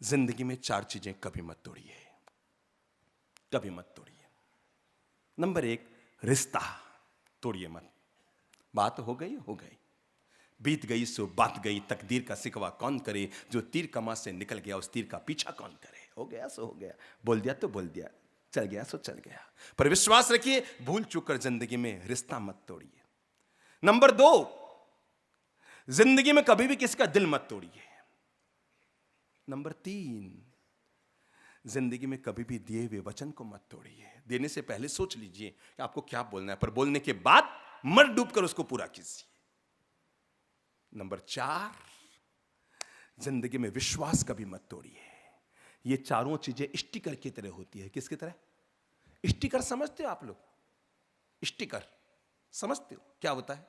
जिंदगी में 4 चीजें कभी मत तोड़िए, कभी मत तोड़िए। नंबर 1, रिश्ता तोड़िए मत। बात हो गई, बीत गई सो बात गई, तकदीर का सिकवा कौन करे, जो तीर कमा से निकल गया उस तीर का पीछा कौन करे। हो गया सो हो गया, बोल दिया तो बोल दिया, चल गया सो चल गया। पर विश्वास रखिए, भूल चूक कर जिंदगी में रिश्ता मत तोड़िए। नंबर 2, जिंदगी में कभी भी किसी का दिल मत तोड़िए। नंबर 3, जिंदगी में कभी भी दिए हुए वचन को मत तोड़िए। देने से पहले सोच लीजिए कि आपको क्या बोलना है, पर बोलने के बाद मर डूब कर उसको पूरा कीजिए। नंबर 4, जिंदगी में विश्वास कभी मत तोड़िए। ये चारों चीजें स्टिकर की तरह होती है। किसकी तरह? स्टिकर समझते हो आप लोग? स्टिकर समझते हो क्या होता है?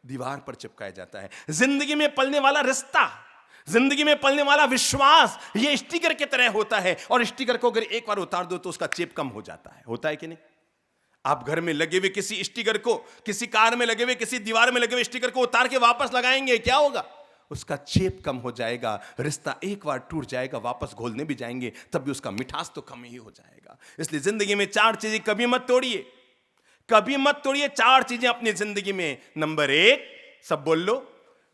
दीवार पर चिपकाया जाता है। जिंदगी में पलने वाला रिश्ता, जिंदगी में पलने वाला विश्वास, ये स्टिकर की तरह होता है। और स्टिकर को अगर एक बार उतार दो तो उसका चेप कम हो जाता है। होता है कि नहीं? आप घर में लगे हुए किसी स्टिकर को, किसी कार में लगे हुए, किसी दीवार में लगे हुए स्टिकर को उतार के वापस लगाएंगे, क्या होगा? उसका चेप कम हो जाएगा। रिश्ता एक बार टूट जाएगा, वापस घोलने भी जाएंगे तब भी उसका मिठास तो कम ही हो जाएगा। इसलिए जिंदगी में 4 चीजें कभी मत तोड़िए, कभी मत तोड़िए 4 चीजें अपनी जिंदगी में। नंबर 1, सब बोल लो,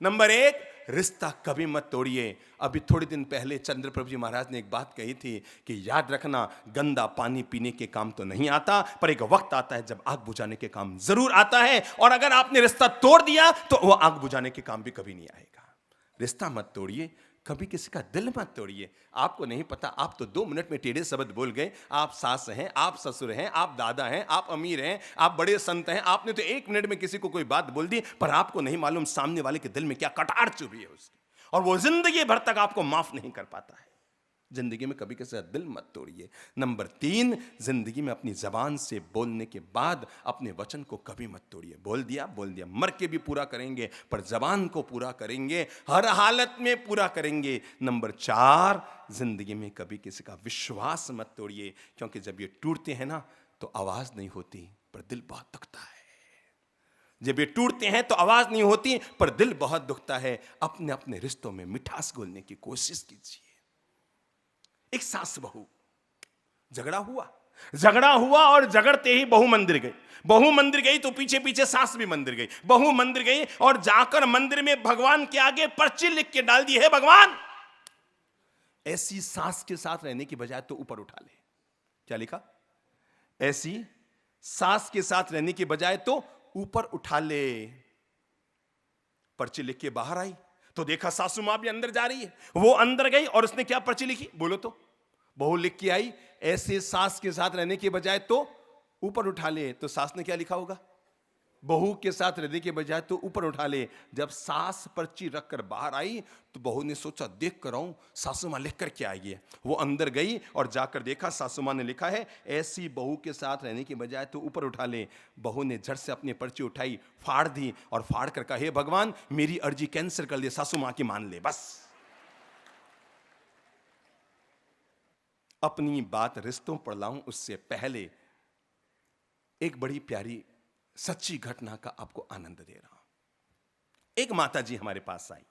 नंबर 1, रिश्ता कभी मत तोड़िए। अभी थोड़े दिन पहले चंद्रप्रभु जी महाराज ने एक बात कही थी कि याद रखना, गंदा पानी पीने के काम तो नहीं आता, पर एक वक्त आता है जब आग बुझाने के काम जरूर आता है। और अगर आपने रिश्ता तोड़ दिया तो वो आग बुझाने के काम भी कभी नहीं आएगा। रिश्ता मत तोड़िए, कभी किसी का दिल मत तोड़िए। आपको नहीं पता, आप तो 2 मिनट में टेढ़े शब्द बोल गए। आप सास हैं, आप ससुर हैं, आप दादा हैं, आप अमीर हैं, आप बड़े संत हैं। आपने तो 1 मिनट में किसी को कोई बात बोल दी, पर आपको नहीं मालूम सामने वाले के दिल में क्या कटार चुभी है उसकी, और वो जिंदगी भर तक आपको माफ नहीं कर पाता है। जिंदगी में कभी किसी का दिल मत तोड़िए। नंबर 3, जिंदगी में अपनी जबान से बोलने के बाद अपने वचन को कभी मत तोड़िए। बोल दिया, मर के भी पूरा करेंगे, पर जबान को पूरा करेंगे, हर हालत में पूरा करेंगे। नंबर 4, जिंदगी में कभी किसी का विश्वास मत तोड़िए, क्योंकि जब ये टूटते हैं ना तो आवाज नहीं होती, पर दिल बहुत दुखता है। जब ये टूटते हैं तो आवाज नहीं होती, पर दिल बहुत दुखता है। अपने अपने रिश्तों में मिठास घोलने की कोशिश कीजिए। एक सास बहू, झगड़ा हुआ और झगड़ते ही बहू मंदिर गई तो पीछे पीछे सास भी मंदिर गई। बहू मंदिर गई और जाकर मंदिर में भगवान के आगे पर्ची लिख के डाल दी है, भगवान ऐसी सास के साथ रहने की बजाय तो ऊपर उठा ले। क्या लिखा? ऐसी सास के साथ रहने की बजाय तो ऊपर उठा ले। पर्ची लिख के बाहर आई तो देखा सासू मां भी अंदर जा रही है। वो अंदर गई और उसने क्या पर्ची लिखी? बोलो तो। बहू लिख के आई, ऐसे सास के साथ रहने के बजाय तो ऊपर उठा ले। तो सास ने क्या लिखा होगा? बहू के साथ रहने के बजाय तो ऊपर उठा ले। जब सास पर्ची रखकर बाहर आई तो बहू ने सोचा, देख कर आऊं सासू मां लिख कर क्या आई है। वो अंदर गई और जाकर देखा सासू मां ने लिखा है, ऐसी बहू के साथ रहने के बजाय तो ऊपर उठा ले। बहू ने झट से अपनी पर्ची उठाई, फाड़ दी और फाड़ कर कहा, हे भगवान मेरी अर्जी कैंसिल कर दे, सासू मां की मान ले बस। अपनी बात रिश्तों पर लाऊं उससे पहले एक बड़ी प्यारी सच्ची घटना का आपको आनंद दे रहा हूं। एक माता जी हमारे पास आई,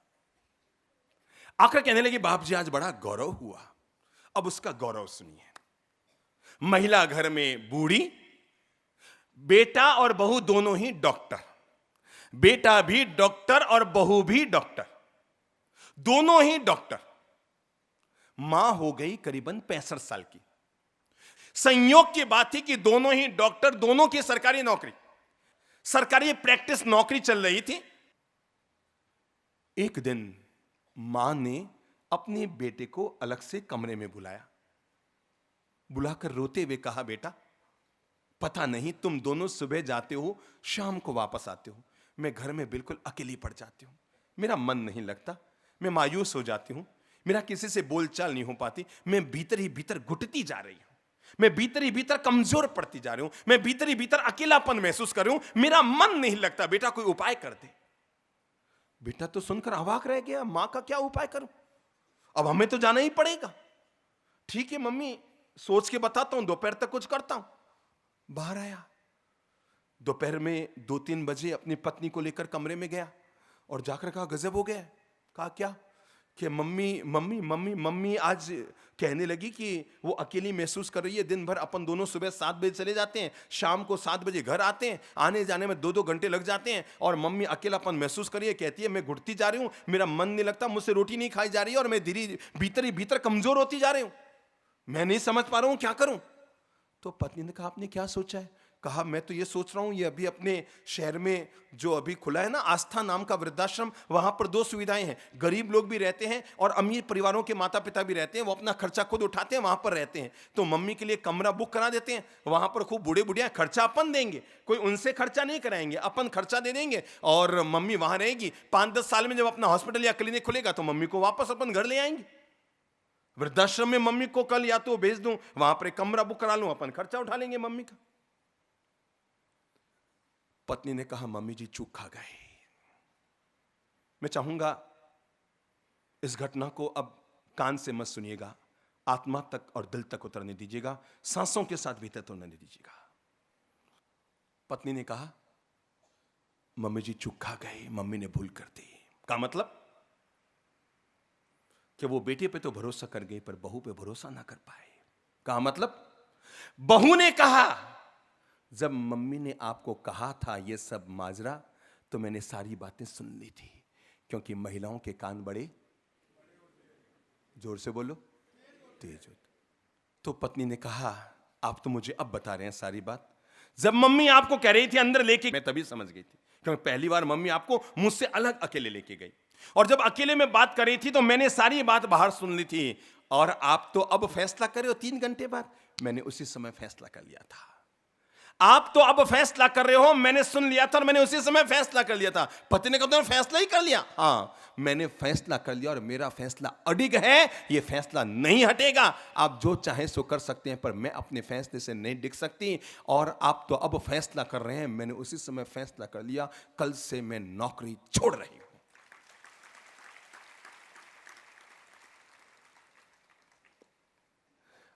आकर कहने लगी, बाप जी आज बड़ा गौरव हुआ। अब उसका गौरव सुनिए। महिला घर में बूढ़ी, बेटा और बहू दोनों ही डॉक्टर, बेटा भी डॉक्टर और बहू भी डॉक्टर, दोनों ही डॉक्टर। मां हो गई करीबन 65 साल की। संयोग की बात थी कि दोनों ही डॉक्टर, दोनों की सरकारी नौकरी, सरकारी प्रैक्टिस नौकरी चल रही थी। एक दिन मां ने अपने बेटे को अलग से कमरे में बुलाकर रोते हुए कहा, बेटा पता नहीं तुम दोनों सुबह जाते हो, शाम को वापस आते हो, मैं घर में बिल्कुल अकेली पड़ जाती हूं, मेरा मन नहीं लगता, मैं मायूस हो जाती हूं, मेरा किसी से बोलचाल नहीं हो पाती, मैं भीतर ही भीतर घुटती जा रही हूं, मैं भीतर ही भीतर कमजोर पड़ती जा रही हूं, मैं भीतर ही भीतर अकेलापन महसूस कर रही हूं, मेरा मन नहीं लगता, बेटा कोई उपाय कर दे। बेटा तो सुनकर अवाक रह गया, मां का क्या उपाय करूं, अब हमें तो जाना ही पड़ेगा। ठीक है मम्मी, सोच के बताता हूं, दोपहर तक कुछ करता हूं। बाहर आया, दोपहर में 2-3 बजे अपनी पत्नी को लेकर कमरे में गया और जाकर कहा, गजब हो गया। कहा क्या? कि मम्मी मम्मी मम्मी मम्मी आज कहने लगी कि वो अकेली महसूस कर रही है। दिन भर अपन दोनों सुबह 7 बजे चले जाते हैं, शाम को 7 बजे घर आते हैं, आने जाने में 2-2 घंटे लग जाते हैं, और मम्मी अकेलापन महसूस कर रही है। कहती है मैं घुटती जा रही हूँ, मेरा मन नहीं लगता, मुझसे रोटी नहीं खाई जा रही है, और मैं धीरे भीतर ही भीतर कमजोर होती जा रही हूँ, मैं नहीं समझ पा रहा हूँ क्या करूँ। तो पत्नी ने कहा आपने क्या सोचा है? कहा मैं तो ये सोच रहा हूं, ये अभी अपने शहर में जो अभी खुला है ना, आस्था नाम का वृद्धाश्रम, वहां पर 2 सुविधाएं हैं। गरीब लोग भी रहते हैं और अमीर परिवारों के माता पिता भी रहते हैं, वो अपना खर्चा खुद उठाते हैं, वहां पर रहते हैं। तो मम्मी के लिए कमरा बुक करा देते हैं, वहां पर खूब बूढ़े बुढ़िया, खर्चा अपन देंगे, कोई उनसे खर्चा नहीं कराएंगे, अपन खर्चा दे देंगे, और मम्मी वहां रहेगी। 5-10 साल में जब अपना हॉस्पिटल या क्लिनिक खुलेगा तो मम्मी को वापस अपन घर ले आएंगे। वृद्धाश्रम में मम्मी को कल या तो भेज दूं, वहां पर एक कमरा बुक करा लूं, अपन खर्चा उठा लेंगे मम्मी का। पत्नी ने कहा मम्मी जी चूक खा गए, मैं चाहूंगा इस घटना को अब कान से मत सुनिएगा, आत्मा तक और दिल तक उतरने दीजिएगा, सांसों के साथ भीतर उतरने दीजिएगा। पत्नी ने कहा मम्मी जी चूक खा गए, मम्मी ने भूल कर दी। का मतलब कि वो बेटे पे तो भरोसा कर गई पर बहू पे भरोसा ना कर पाए। का मतलब बहू ने कहा जब मम्मी ने आपको कहा था ये सब माजरा तो मैंने सारी बातें सुन ली थी, क्योंकि महिलाओं के कान बड़े, जोर से बोलो, तेज होते। तो पत्नी ने कहा आप तो मुझे अब बता रहे हैं सारी बात, जब मम्मी आपको कह रही थी अंदर लेके, मैं तभी समझ गई थी, क्योंकि पहली बार मम्मी आपको मुझसे अलग अकेले लेके गई, और जब अकेले में बात कर रही थी तो मैंने सारी बात बाहर सुन ली थी, और आप तो अब फैसला कर रहे हो 3 घंटे बाद, मैंने उसी समय फैसला कर लिया था। आप तो अब फैसला कर रहे हो, मैंने सुन लिया था और मैंने उसी समय फैसला कर लिया था। पति ने कहा तुमने फैसला ही कर लिया? हाँ, मैंने फैसला कर लिया और मेरा फैसला अडिग है, ये फैसला नहीं हटेगा। आप जो चाहे सो कर सकते हैं, पर मैं अपने फैसले से नहीं डिग सकती, और आप तो अब फैसला कर रहे हैं, मैंने उसी समय फैसला कर लिया, कल से मैं नौकरी छोड़ रही हूं।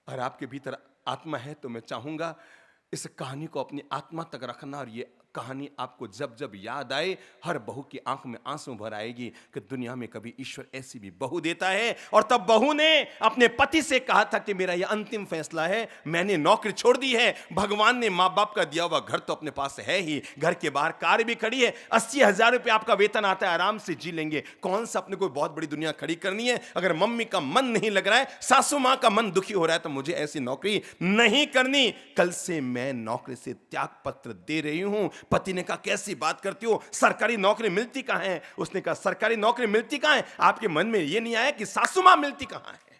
और आपके भीतर आत्मा है तो मैं चाहूंगा इस कहानी को अपनी आत्मा तक रखना, और ये कहानी आपको जब जब याद आए, हर बहू की आंख में आंसू भर आएगी कि दुनिया में कभी ईश्वर ऐसी भी बहू देता है। और तब बहू ने अपने पति से कहा था कि मेरा यह अंतिम फैसला है, मैंने नौकरी छोड़ दी है, भगवान ने माँ बाप का दिया हुआ घर तो अपने पास है ही, घर के बाहर कार भी खड़ी है, 80,000 रुपये आपका वेतन आता है, आराम से जी लेंगे, कौन सा अपने कोई बहुत बड़ी दुनिया खड़ी करनी है। अगर मम्मी का मन नहीं लग रहा है, सासू माँ का मन दुखी हो रहा है, तो मुझे ऐसी नौकरी नहीं करनी, कल से मैं नौकरी से त्याग पत्र दे रही हूं। पति ने कहा कैसी बात करती हो, सरकारी नौकरी मिलती कहां है? उसने कहा सरकारी नौकरी मिलती कहां है? आपके मन में यह नहीं आया कि सासू मां मिलती कहां है?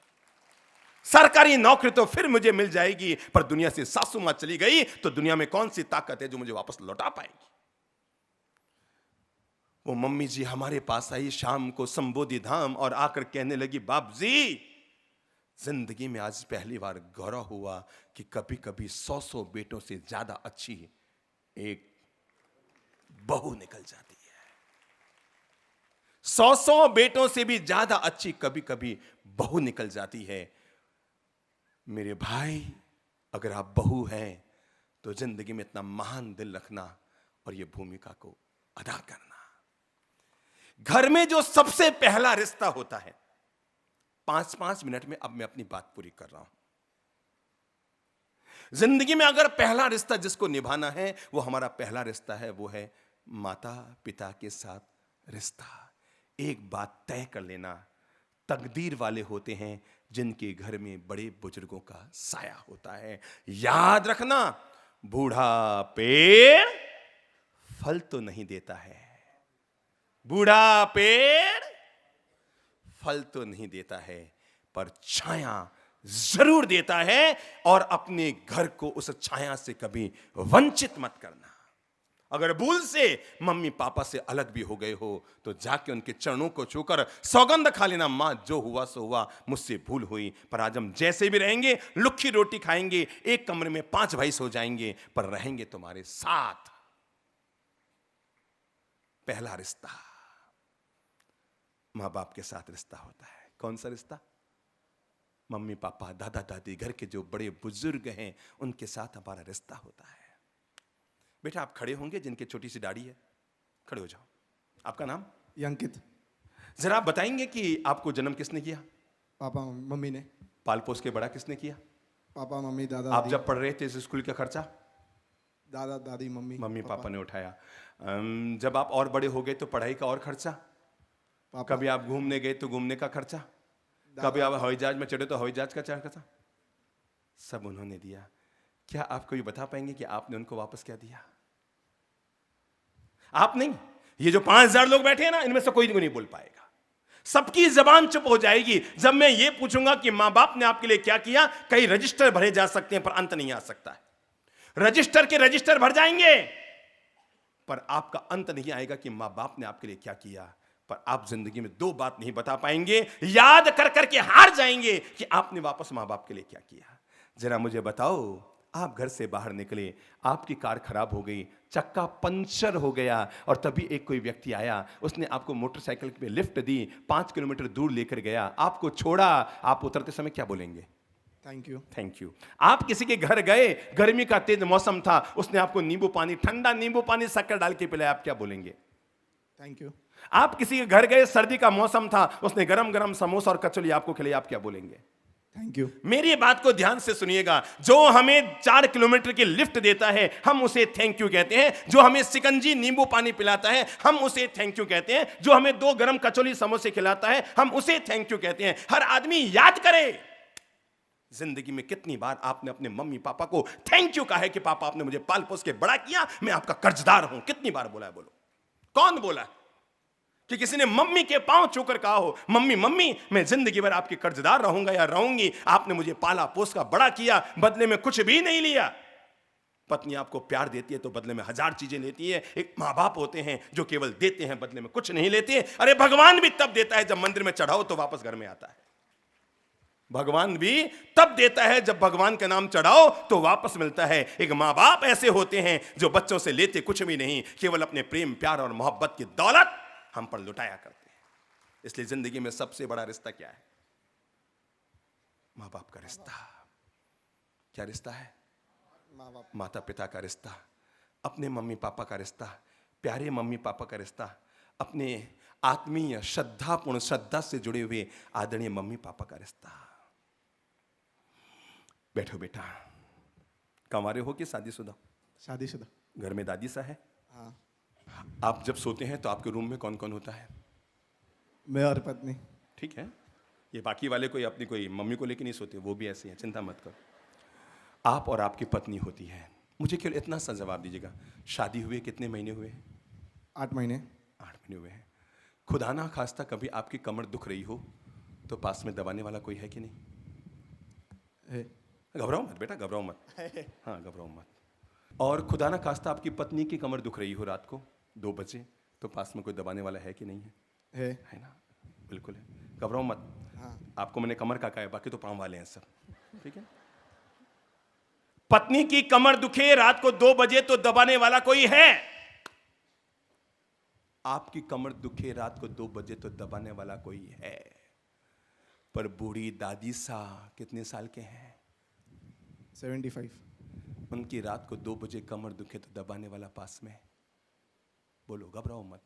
सरकारी नौकरी तो फिर मुझे मिल जाएगी, पर दुनिया से सासू मां चली गई तो दुनिया में कौन सी ताकत है जो मुझे वापस लौटा पाएगी? वो मम्मी जी हमारे पास आई शाम को संबोधि धाम, और आकर कहने लगी बाप जी, जिंदगी में आज पहली बार गौरव हुआ कि कभी कभी 100 बेटों से ज्यादा अच्छी एक बहू निकल जाती है। 100 बेटों से भी ज्यादा अच्छी कभी कभी बहू निकल जाती है। मेरे भाई, अगर आप बहू हैं तो जिंदगी में इतना महान दिल रखना और ये भूमिका को अदा करना। घर में जो सबसे पहला रिश्ता होता है, 5-5 मिनट में अब मैं अपनी बात पूरी कर रहा हूं। जिंदगी में अगर पहला रिश्ता जिसको निभाना है, वो हमारा पहला रिश्ता है, वो है माता पिता के साथ रिश्ता। एक बात तय कर लेना, तकदीर वाले होते हैं जिनके घर में बड़े बुजुर्गों का साया होता है। याद रखना, बूढ़ा पेड़ फल तो नहीं देता है, बूढ़ा पेड़ फल तो नहीं देता है, पर छाया जरूर देता है, और अपने घर को उस छाया से कभी वंचित मत करना। अगर भूल से मम्मी पापा से अलग भी हो गए हो तो जाके उनके चरणों को छूकर सौगंध खा लेना, मां जो हुआ सो हुआ, मुझसे भूल हुई, पर आज हम जैसे भी रहेंगे, लुक्खी रोटी खाएंगे, एक कमरे में 5 भाई सो जाएंगे, पर रहेंगे तुम्हारे साथ। पहला रिश्ता मां बाप के साथ रिश्ता होता है। कौन सा रिश्ता? मम्मी पापा दादा दादी, घर के जो बड़े बुजुर्ग हैं, उनके साथ हमारा रिश्ता होता है। बेटा आप खड़े होंगे, जिनके छोटी सी दाढ़ी है खड़े हो जाओ। आपका नाम? अंकित। जरा आप बताएंगे कि आपको जन्म किसने किया? पापा मम्मी ने। पाल पोस के बड़ा किसने किया? पापा मम्मी दादा आप दादी। जब पढ़ रहे थे इस स्कूल का खर्चा दादा दादी मम्मी मम्मी पापा ने उठाया। जब आप और बड़े हो गए तो पढ़ाई का और खर्चा? पापा। कभी आप घूमने गए तो घूमने का खर्चा? कभी आप हवाई जहाज में चढ़े तो हवाई जहाज का खर्चा? सब उन्होंने दिया। क्या आप कोई बता पाएंगे कि आपने उनको वापस क्या दिया? आप नहीं, ये जो 5000 लोग बैठे हैं ना, इनमें से कोई नहीं बोल पाएगा। सबकी जबान चुप हो जाएगी जब मैं ये पूछूंगा कि मां बाप ने आपके लिए क्या किया। कई रजिस्टर भरे जा सकते हैं पर अंत नहीं आ सकता है। रजिस्टर के रजिस्टर भर जाएंगे पर आपका अंत नहीं आएगा कि मां बाप ने आपके लिए क्या किया। पर आप जिंदगी में 2 बात नहीं बता पाएंगे, याद कर करके हार जाएंगे कि आपने वापस मां बाप के लिए क्या किया। जरा मुझे बताओ, आप घर से बाहर निकले, आपकी कार खराब हो गई, चक्का पंचर हो गया और तभी एक कोई व्यक्ति आया, उसने आपको मोटरसाइकिल पे लिफ्ट दी, 5 किलोमीटर दूर लेकर गया, आपको छोड़ा। आप उतरते समय क्या बोलेंगे? Thank you. Thank you. आप किसी के घर गए, गर्मी का तेज मौसम था, उसने आपको नींबू पानी, ठंडा नींबू पानी शक्कर डाल के पिलाया, आप क्या बोलेंगे? Thank you. आप किसी के घर गए, सर्दी का मौसम था, उसने गरम गरम समोसा और कचौली आपको खिलाई, आप क्या बोलेंगे? Thank you. मेरी बात को ध्यान से सुनिएगा। जो हमें 4 किलोमीटर की लिफ्ट देता है हम उसे थैंक यू कहते हैं। जो हमें सिकंजी नींबू पानी पिलाता है हम उसे थैंक यू कहते हैं। जो हमें 2 गरम कचौली समोसे खिलाता है हम उसे थैंक यू कहते हैं। हर आदमी याद करे जिंदगी में कितनी बार आपने अपने मम्मी पापा को थैंक यू कहा है कि पापा आपने मुझे पाल पोस के बड़ा किया, मैं आपका कर्जदार हूं। कितनी बार बोला है? बोलो, कौन बोला है कि किसी ने मम्मी के पांव छूकर कहा हो, मम्मी मम्मी मैं जिंदगी भर आपकी कर्जदार रहूंगा या रहूंगी, आपने मुझे पाला पोस का बड़ा किया, बदले में कुछ भी नहीं लिया। पत्नी आपको प्यार देती है तो बदले में 1000 चीजें लेती है। एक माँ बाप होते हैं जो केवल देते हैं, बदले में कुछ नहीं लेते। अरे भगवान भी तब देता है जब मंदिर में चढ़ाओ तो वापस घर में आता है। भगवान भी तब देता है जब भगवान का नाम चढ़ाओ तो वापस मिलता है। एक माँ बाप ऐसे होते हैं जो बच्चों से लेते कुछ भी नहीं, केवल अपने प्रेम प्यार और मोहब्बत की दौलत हम पर लुटाया करते हैं। इसलिए जिंदगी में सबसे बड़ा रिश्ता क्या है? माँ बाप का रिश्ता। क्या रिश्ता है? माँ बाप, माता पिता का रिश्ता, अपने मम्मी पापा का रिश्ता, प्यारे मम्मी पापा का रिश्ता, अपने आत्मीय श्रद्धापूर्ण श्रद्धा से जुड़े हुए आदरणीय मम्मी पापा का रिश्ता। बैठो बेटा। कंवारे हो कि शादीशुदा? शादीशुदा। घर में दादी सा है? हाँ। आप जब सोते हैं तो आपके रूम में कौन कौन होता है? मैं और पत्नी। ठीक है, ये बाकी वाले कोई अपनी कोई मम्मी को लेके नहीं सोते, वो भी ऐसे हैं, चिंता मत करो। आप और आपकी पत्नी होती है। मुझे केवल इतना सा जवाब दीजिएगा, शादी हुए कितने महीने हुए? 8 महीने। 8 महीने हुए हैं। खुदा ना खास्ता कभी आपकी कमर दुख रही हो तो पास में दबाने वाला कोई है कि नहीं? है। घबराओ मत बेटा, घबराओ मत। हाँ, घबराओ मत। और खुदा ना खास्ता आपकी पत्नी की कमर दुख रही हो रात को 2 बजे तो पास में कोई दबाने वाला है कि नहीं है? है ना? बिल्कुल है, घबराओ मत। हाँ। आपको मैंने कमर का कहा है, बाकी तो पांव वाले हैं सब। ठीक है। पत्नी की कमर दुखे रात को 2 बजे तो दबाने वाला कोई है? आपकी कमर दुखे रात को 2 बजे तो दबाने वाला कोई है। पर बूढ़ी दादी सा कितने साल के हैं? 75। उनकी रात को 2 बजे कमर दुखे तो दबाने वाला पास में? बोलो, घबराओ मत।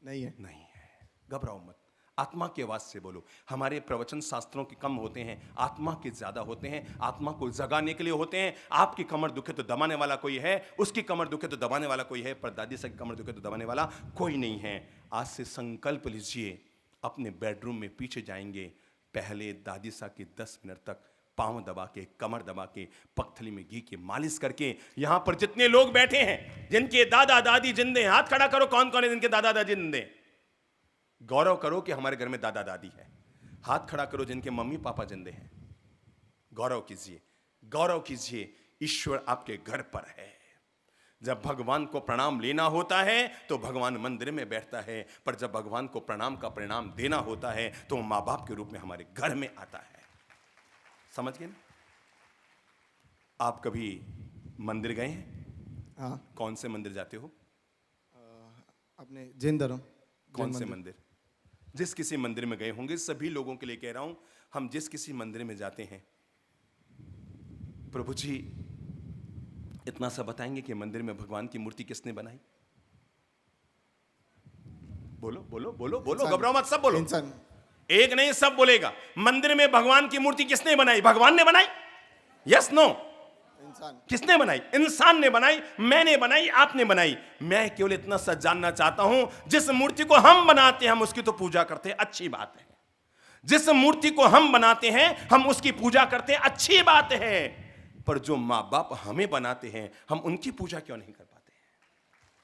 नहीं है। नहीं है, घबराओ मत। आत्मा के आवाज से बोलो। हमारे प्रवचन शास्त्रों के कम होते हैं, आत्मा के ज्यादा होते हैं, आत्मा को जगाने के लिए होते हैं। आपकी कमर दुखे तो दबाने वाला कोई है, उसकी कमर दुखे तो दबाने वाला कोई है, पर दादी सा की कमर दुखे तो दबाने वाला कोई नहीं है। आज से संकल्प लीजिए, अपने बेडरूम में पीछे जाएंगे, पहले दादी सा की 10 मिनट तक पांव दबा के, कमर दबा के, पगथली में घी की मालिश करके। यहां पर जितने लोग बैठे हैं जिनके दादा दादी जिंदे हैं, हाथ खड़ा करो। कौन कौन है जिनके दादा दादी जिंदे? गौरव करो कि हमारे घर में दादा दादी है। हाथ खड़ा करो जिनके मम्मी पापा जिंदे हैं। गौरव कीजिए, गौरव कीजिए। ईश्वर आपके घर पर है। जब भगवान को प्रणाम लेना होता है तो भगवान मंदिर में बैठता है, पर जब भगवान को प्रणाम का परिणाम देना होता है तो वो माँ बाप के रूप में हमारे घर में आता है। समझ गए ना? आप कभी मंदिर गए हैं? हाँ। कौन से मंदिर जाते हो? अपने जैन धर्म। कौन से मंदिर? जिस किसी मंदिर में गए होंगे, सभी लोगों के लिए कह रहा हूं, हम जिस किसी मंदिर में जाते हैं, प्रभु जी इतना सा बताएंगे कि मंदिर में भगवान की मूर्ति किसने बनाई? बोलो बोलो बोलो बोलो, घबराओ मत, सब बोलो। इंसान। एक नहीं, सब बोलेगा। मंदिर में भगवान की मूर्ति किसने बनाई? भगवान ने बनाई? Yes no? इंसान। किसने बनाई? इंसान ने बनाई, मैंने बनाई, आपने बनाई। मैं केवल इतना सच जानना चाहता हूं, जिस मूर्ति को हम बनाते हैं हम उसकी तो पूजा करते हैं, अच्छी बात है। जिस मूर्ति को हम बनाते हैं हम उसकी पूजा करते हैं, अच्छी बात है। पर जो माँ बाप हमें बनाते हैं हम उनकी पूजा क्यों नहीं कर पाते हैं?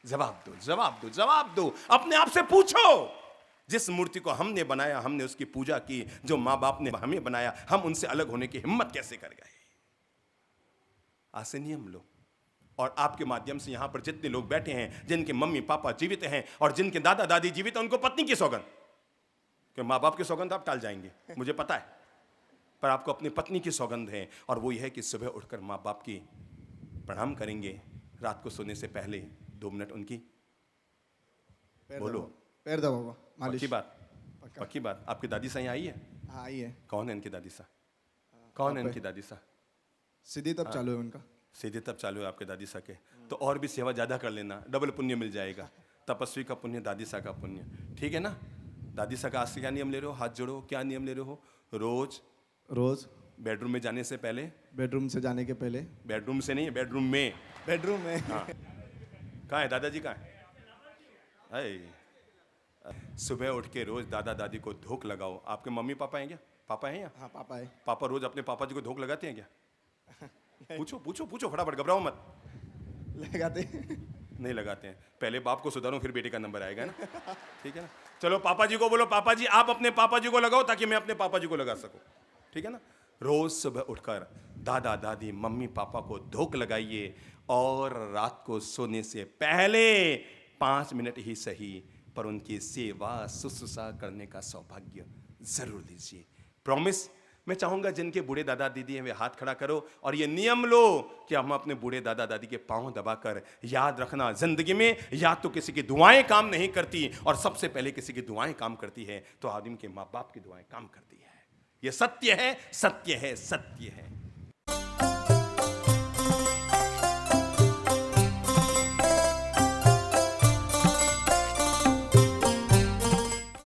जवाब दो, जवाब दो, जवाब दो। अपने आप से पूछो। जिस मूर्ति को हमने बनाया, हमने उसकी पूजा की, जो माँ बाप ने हमें बनाया, हम उनसे अलग होने की हिम्मत कैसे कर गए? आज से नियम लो। और आपके माध्यम से यहां पर जितने लोग बैठे हैं, जिनके मम्मी पापा जीवित हैं और जिनके दादा दादी जीवित हैं, उनको पत्नी की सौगंध, कि माँ बाप की सौगंध आप टाल जाएंगे, मुझे पता है, पर आपको अपनी पत्नी की सौगंध है। और वो यह है कि सुबह उठकर माँ बाप की प्रणाम करेंगे, रात को सोने से पहले 2 मिनट उनकी बोलो, पैर दबाओ, मालिश। पक्की बात, पक्की बात। आपकी दादी सा यहाँ आई है? हाँ, आई है। कौन है इनकी दादी सा? कौन है इनकी दादी सा? सीधी तब चालू है उनका। सीधे तब चालू है आपके दादी सा के। तो और भी सेवा ज्यादा कर लेना, डबल पुण्य मिल जाएगा। तपस्वी का पुण्य, दादी सा का पुण्य, ठीक है ना? दादी सा का आज से क्या नियम ले रहे हो? हाथ जोड़ो, क्या नियम ले रहे हो? रोज बेडरूम में जाने से पहले, बेडरूम से जाने के पहले, बेडरूम से नहीं, बेडरूम में, बेडरूम में, हाँ। कहाँ है दादाजी? कहाँ है? सुबह उठ के रोज दादा दादी को धूप लगाओ। आपके मम्मी पापा हैं क्या? पापा हैं यहाँ? हाँ पापा है। पापा रोज अपने पापा जी को धूप लगाते हैं क्या? पूछो पूछो पूछो, फटाफट, घबराओ मत। लगाते नहीं लगाते हैं। पहले बाप को सुधारो, फिर बेटे का नंबर आएगा ना, ठीक है ना? चलो पापा जी को बोलो, पापा जी आप अपने पापा जी को लगाओ ताकि मैं अपने पापा जी को लगा सकूं, ठीक है ना? रोज सुबह उठकर दादा दादी मम्मी पापा को धूप लगाइए और रात को सोने से पहले 5 मिनट ही सही पर उनकी सेवा शुश्रूषा करने का सौभाग्य जरूर लीजिए। प्रॉमिस। मैं चाहूंगा जिनके बूढ़े दादा दीदी हैं वे हाथ खड़ा करो और ये नियम लो कि हम अपने बूढ़े दादा दादी के पांव दबाकर, याद रखना जिंदगी में या तो किसी की दुआएं काम नहीं करती और सबसे पहले किसी की दुआएं काम करती है तो आदमी के माँ बाप की दुआएं काम करती है। ये सत्य है, सत्य है, सत्य है।